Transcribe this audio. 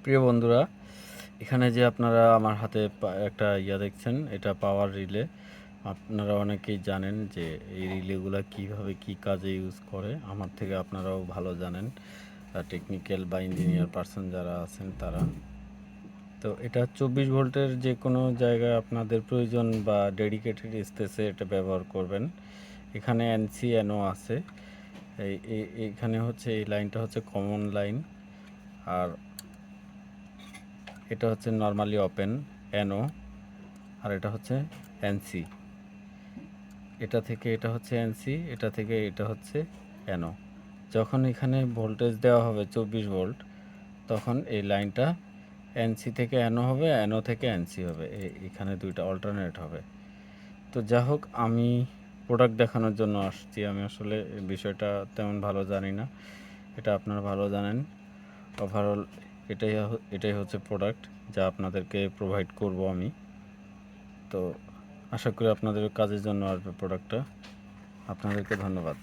প্রিয় বন্ধুরা, এখানে যে আপনারা আমার হাতে একটা দেখছেন, এটা পাওয়ার রিলে। আপনারা অনেকেই জানেন যে এই রিলেগুলা কিভাবে কি কাজে ইউজ করে। আমার থেকে আপনারাও ভালো জানেন, টেকনিক্যাল বা ইঞ্জিনিয়ার পার্সন যারা আছেন তারা। তো এটা 24 ভোল্টের যে কোনো জায়গায় আপনাদের প্রয়োজন বা ডেডিকেটেড স্পেসে এটা ব্যবহার করবেন। এখানে এনসি এনও আছে। এইখানে হচ্ছে এই লাইনটা হচ্ছে কমন লাইন, আর এটা হচ্ছে নর্মালি ওপেন এনও, আর এটা হচ্ছে এনসি। এটা থেকে এটা হচ্ছে এনসি, এটা থেকে এটা হচ্ছে এনও। যখন এখানে ভোল্টেজ দেওয়া হবে 24 ভোল্ট, তখন এই লাইনটা এনসি থেকে এনও হবে, এনও থেকে এনসি হবে। এখানে দুইটা অল্টারনেট হবে। তো যা হোক, আমি প্রোডাক্ট দেখানোর জন্য আসছি। আমি আসলে বিষয়টা তেমন ভালো জানি না, এটা আপনারা ভালো জানেন। ওভারঅল এটাই হচ্ছে প্রোডাক্ট যা আপনাদেরকে প্রোভাইড করব আমি। তো আশা করি আপনাদের কাজের জন্য আসবে প্রোডাক্টটা। আপনাদেরকে ধন্যবাদ।